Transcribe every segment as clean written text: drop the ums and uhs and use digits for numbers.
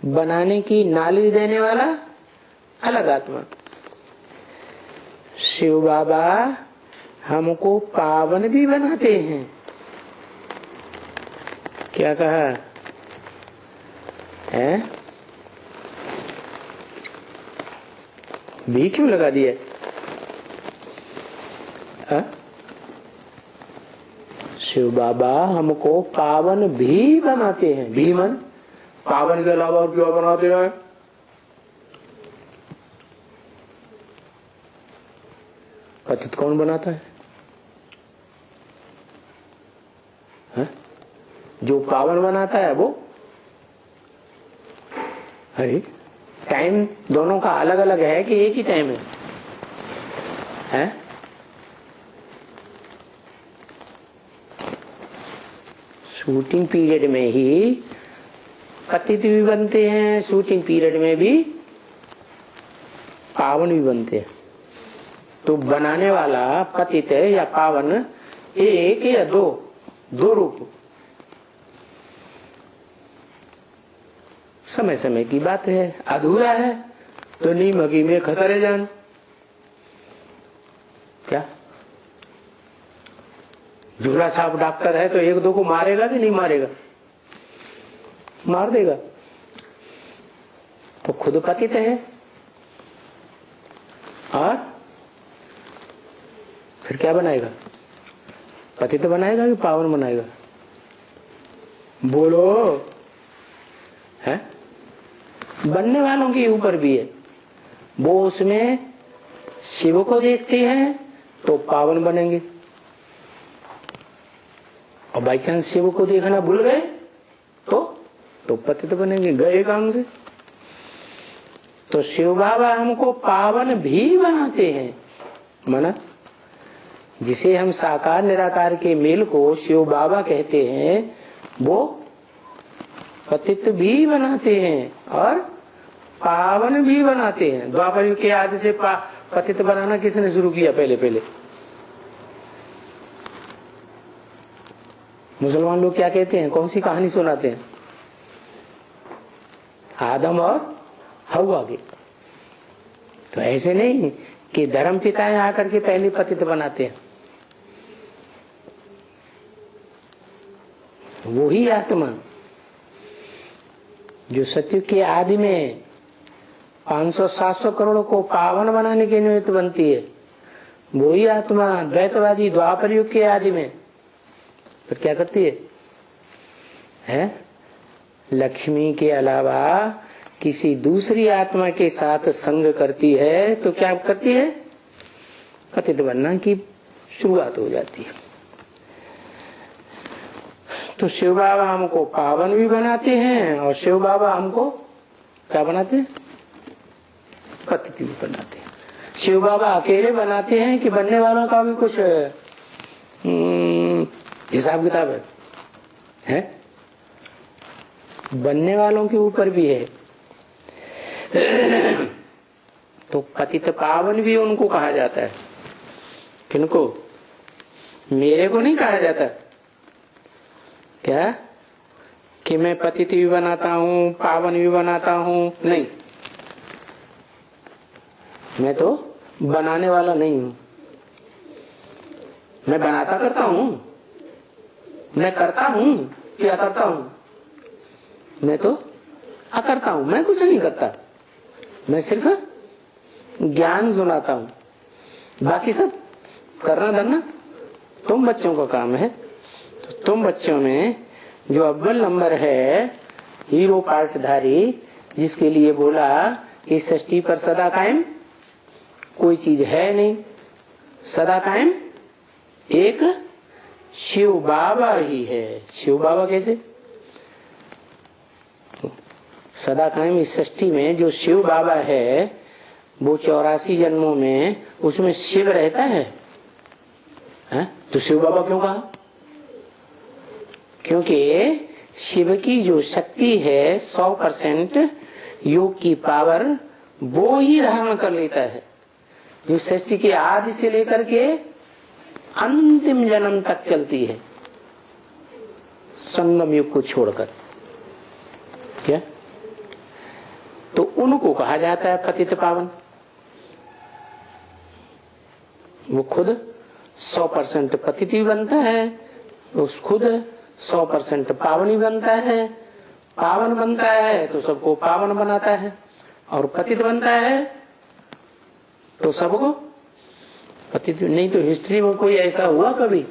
बनाने की नॉलेज देने वाला अलग आत्मा। शिव बाबा हमको पावन भी बनाते हैं। क्या कहा है? भी क्यों लगा दिया? शिव बाबा हमको पावन भी बनाते हैं। भी मन पावन के अलावा और क्या बनाते हैं? पतित कौन बनाता है? जो पावन बनाता है वो है। टाइम दोनों का अलग अलग है कि एक ही टाइम है? शूटिंग पीरियड में ही पतित भी बनते हैं, शूटिंग पीरियड में भी पावन भी बनते हैं। तो बनाने वाला पतित या पावन एक या दो रूप, समय समय की बात है। अधूरा है तो नीम हकी में खतरे जान। क्या झूला छाप डॉक्टर है तो एक दो को मारेगा कि नहीं मारेगा? मार देगा। तो खुद पतित है और फिर क्या बनाएगा? पतित बनाएगा कि पावन बनाएगा? बोलो। है बनने वालों के ऊपर भी है। वो उसमें शिव को देखते हैं तो पावन बनेंगे, और बाई चांस शिव को देखना भूल गए तो पतित बनेंगे, गए काम से। तो शिव बाबा हमको पावन भी बनाते हैं। माना जिसे हम साकार निराकार के मेल को शिव बाबा कहते हैं, वो पतित भी बनाते हैं और पावन भी बनाते हैं। द्वापर युग के आदि से पतित बनाना किसने शुरू किया? पहले मुसलमान लोग क्या कहते हैं? कौन सी कहानी सुनाते हैं? आदम और हव्वा की। तो ऐसे नहीं कि धर्म पिताएं आकर के पहले पतित बनाते हैं। वही आत्मा जो सत्युग के आदि में 500-700 करोड़ को पावन बनाने के निमित्त बनती है, वही आत्मा द्वैतवादी द्वापर युग के आदि में फिर क्या करती है? लक्ष्मी के अलावा किसी दूसरी आत्मा के साथ संग करती है तो क्या करती है? पतित बनना की शुरुआत हो जाती है। तो शिव बाबा हमको पावन भी बनाते हैं और शिव बाबा हमको क्या बनाते हैं? पतित भी बनाते हैं। शिव बाबा अकेले बनाते हैं कि बनने वालों का भी कुछ हिसाब किताब है? बनने वालों के ऊपर भी है। तो पतित पावन भी उनको कहा जाता है। किनको? मेरे को नहीं कहा जाता। क्या कि मैं पतित भी बनाता हूँ पावन भी बनाता हूँ? नहीं, मैं तो बनाने वाला नहीं हूँ। मैं बनाता करता हूँ, मैं करता हूँ क्या करता हूँ? मैं तो अकर्ता हूँ। मैं कुछ नहीं करता, मैं सिर्फ ज्ञान सुनाता हूँ। बाकी सब करना धरना तुम बच्चों का काम है। तो तुम बच्चों में जो अव्वल नंबर है, हीरो पार्टधारी, जिसके लिए बोला कि सृष्टि पर सदा कायम कोई चीज है नहीं, सदा कायम एक शिव बाबा ही है। शिव बाबा कैसे? सदा कायम इस सृष्टि में जो शिव बाबा है वो 84 जन्मों में उसमें शिव रहता है। तो शिव बाबा क्यों कहा? क्योंकि शिव की जो शक्ति है 100% योग की पावर वो ही धारण कर लेता है, जो सृष्टि के आदि से लेकर के अंतिम जन्म तक चलती है, संगम युग को छोड़कर। क्या उनको कहा जाता है पतित पावन। वो खुद 100% पतित भी बनता है, उस खुद 100% पावन भी बनता है। पावन बनता है तो सबको पावन बनाता है, और पतित बनता है तो सबको पतित। नहीं तो हिस्ट्री में कोई ऐसा हुआ कभी?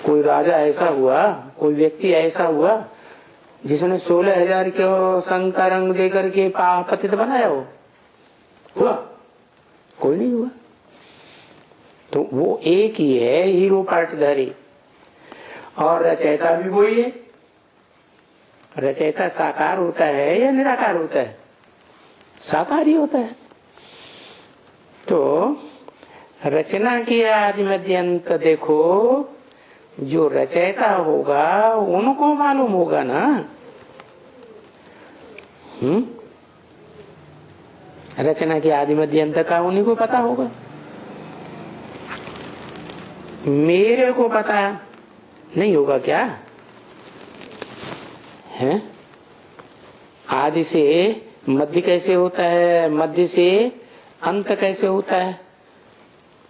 कोई राजा ऐसा हुआ, कोई व्यक्ति ऐसा हुआ जिसने 16,000 के संग का रंग देकर के पतित बनाया हो? हुआ? कोई नहीं हुआ। तो वो एक ही है हीरो पार्टधारी, और रचयिता भी वही है। रचयिता साकार होता है या निराकार होता है? साकार ही होता है। तो रचना के आदि मध्य अंत देखो, जो रचयिता होगा उनको मालूम होगा ना। रचना के आदि मध्य अंत का उन्हीं को पता होगा। मेरे को पता नहीं होगा क्या है? आदि से मध्य कैसे होता है, मध्य से अंत कैसे होता है?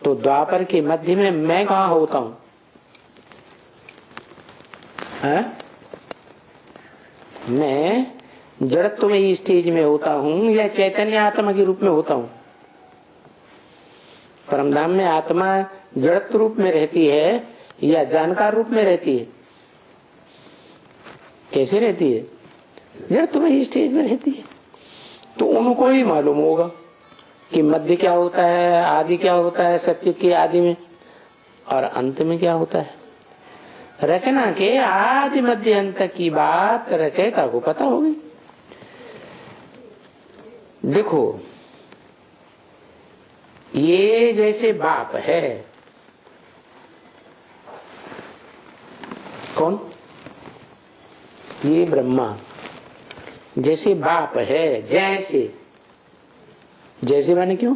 तो द्वापर के मध्य में मैं कहाँ होता हूं? मैं जड़त्व में स्टेज में होता हूं या चैतन्य आत्मा के रूप में होता हूं? परमधाम में आत्मा जड़त्व रूप में रहती है या जानकार रूप में रहती है? कैसे रहती है? जड़त्व में स्टेज में रहती है। तो उनको ही मालूम होगा कि मध्य क्या होता है, आदि क्या होता है, सत्य के आदि में, और अंत में क्या होता है। रचना के आदि मध्य अंत की बात रचयिता को पता होगी। देखो, ये जैसे बाप है, कौन? ये ब्रह्मा जैसे बाप है। जैसे माने क्यों?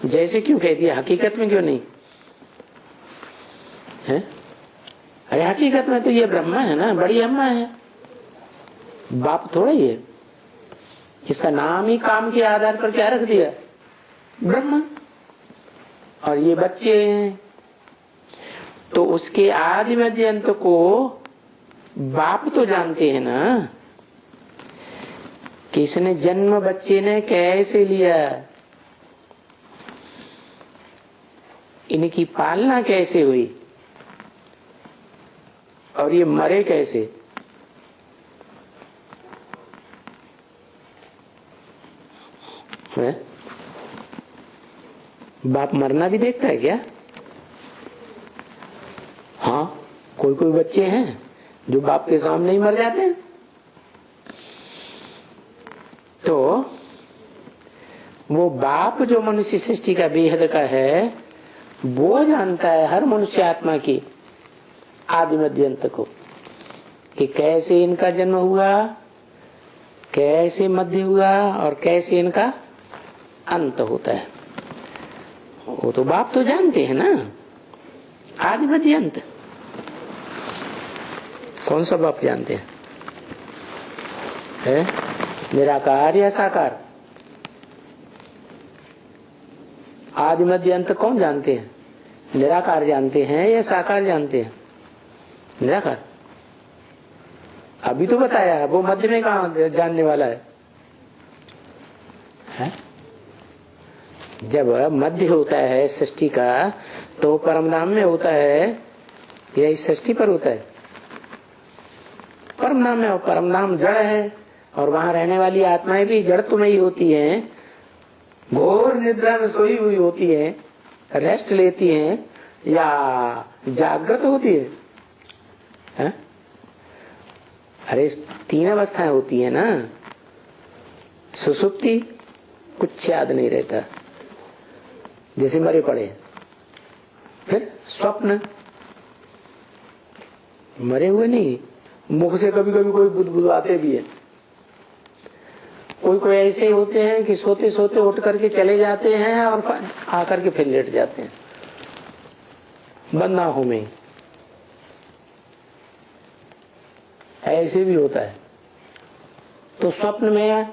जैसे क्यों कहती है? हकीकत में क्यों नहीं है? अरे हकीकत में तो ये ब्रह्मा है ना, बड़ी अम्मा है, बाप थोड़ा ही है। इसका नाम ही काम के आधार पर क्या रख दिया? ब्रह्मा। और ये बच्चे हैं, तो उसके आदि मध्य अंत को बाप तो जानते हैं ना, कि इसने जन्म बच्चे ने कैसे लिया, इनकी पालना कैसे हुई, और ये मरे कैसे। है? बाप मरना भी देखता है क्या? हाँ, कोई कोई बच्चे हैं जो बाप के सामने ही मर जाते हैं। तो वो बाप जो मनुष्य सृष्टि का बेहद का है, वो जानता है हर मनुष्य आत्मा की आदि मध्य अंत को, कि कैसे इनका जन्म हुआ, कैसे मध्य हुआ, और कैसे इनका अंत होता है। वो तो बाप तो जानते हैं ना, आदि मध्य अंत। कौन सा बाप जानते हैं? है निराकार या साकार? आदि मध्य अंत कौन जानते हैं? निराकार जानते हैं या साकार जानते हैं? निराकार। अभी तो बताया है, वो मध्य में कहाँ जानने वाला है? जब मध्य होता है सृष्टि का, तो परमधाम में होता है या इस सृष्टि पर होता है? परमधाम में। परमधाम जड़ है, और वहां रहने वाली आत्माएं भी जड़त्व में ही होती हैं, घोर निद्रा में सोई हुई होती है, रेस्ट लेती हैं, या जागृत होती है? अरे 3 अवस्थाएं होती है ना। सुसुप्ति, कुछ याद नहीं रहता, जैसे मरे पड़े। फिर स्वप्न, मरे हुए नहीं, मुख से कभी कभी कोई बुदबुदाते भी है। कोई कोई ऐसे होते हैं कि सोते सोते उठ करके चले जाते हैं और आकर के फिर लेट जाते हैं बंद आंखों में। ऐसे भी होता है। तो स्वप्न में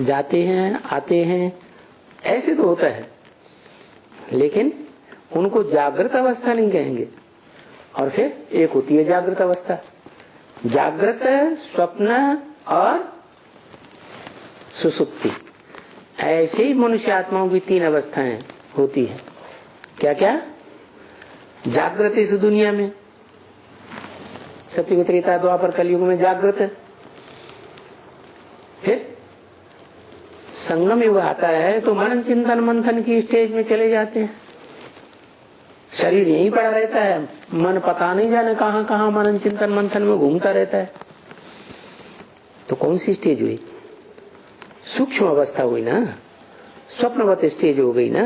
जाते हैं आते हैं, ऐसे तो होता है, लेकिन उनको जागृत अवस्था नहीं कहेंगे। और फिर एक होती है जागृत अवस्था, जागृत, स्वप्न और सुसुप्ति। ऐसे ही मनुष्य आत्माओं की 3 अवस्थाएं होती है। क्या क्या? जागृत इस दुनिया में, सत्युग त्रेता द्वापर कलयुग में जागृत है। फिर संगम युग आता है तो मनन चिंतन मंथन की स्टेज में चले जाते हैं। शरीर यहीं पड़ा रहता है, मन पता नहीं जाने कहां कहां मनन चिंतन मंथन में घूमता रहता है। तो कौन सी स्टेज हुई? सूक्ष्म अवस्था हुई ना, स्वप्नवत स्टेज हो गई ना,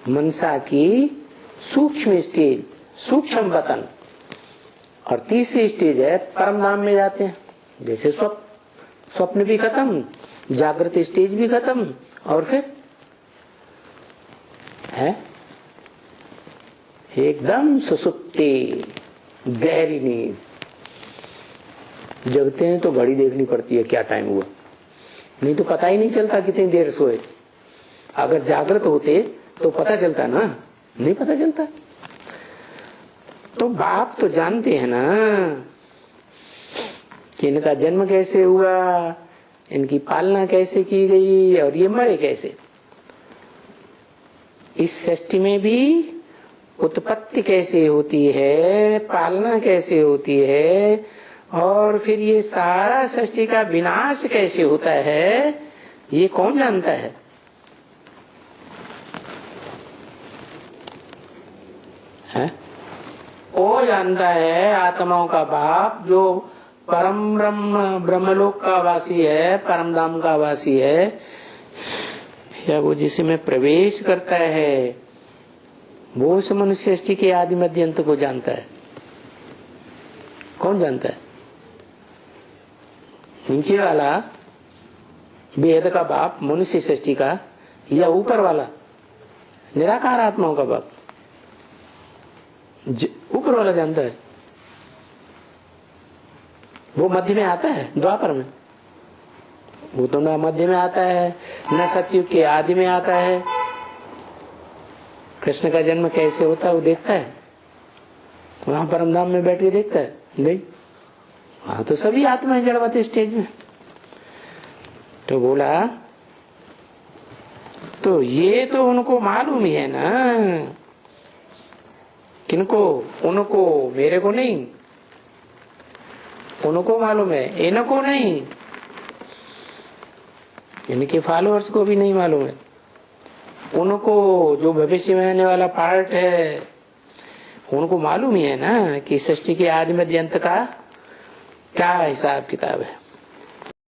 मनसा की सूक्ष्म स्टेज, सूक्ष्म वतन। और तीसरी स्टेज है परम धाम में जाते हैं। जैसे स्वप्न भी खत्म, जागृत स्टेज भी खत्म, और फिर है एकदम सुसुप्ति, गहरी नींद। जगते हैं तो घड़ी देखनी पड़ती है क्या टाइम हुआ, नहीं तो पता ही नहीं चलता कितनी देर सोए। अगर जागृत होते तो पता चलता ना, नहीं पता चलता। तो बाप तो जानते हैं ना कि इनका जन्म कैसे हुआ, इनकी पालना कैसे की गई, और ये मरे कैसे। इस सृष्टि में भी उत्पत्ति कैसे होती है, पालना कैसे होती है, और फिर ये सारा सृष्टि का विनाश कैसे होता है, ये कौन जानता है? वो जानता है आत्माओं का बाप, जो परम ब्रह्म ब्रह्मलोक का वासी है, परम धाम का वासी है, या वो जिसमें प्रवेश करता है, वो उस मनुष्य सृष्टि के आदि मध्य अंत को जानता है। कौन जानता है? नीचे वाला बेहद का बाप मनुष्य सृष्टि का, या ऊपर वाला निराकार आत्माओं का बाप? ऊपर वाला जानता है। वो मध्य में आता है, द्वापर में। वो तो न मध्य में आता है, न सतयुग के आदि में आता है। कृष्ण का जन्म कैसे होता है वो देखता है? वहां परमधाम में बैठ के देखता है? नहीं। वहां तो सभी आत्माएं जड़वत स्टेज में। तो बोला तो ये तो उनको मालूम ही है ना। किनको? उनको, मेरे को नहीं। उनको मालूम है, इनको नहीं, इनके फॉलोअर्स को भी नहीं मालूम है। उनको जो भविष्य में आने वाला पार्ट है, उनको मालूम ही है ना कि सृष्टि के आदि मध्य अंत का क्या हिसाब किताब है।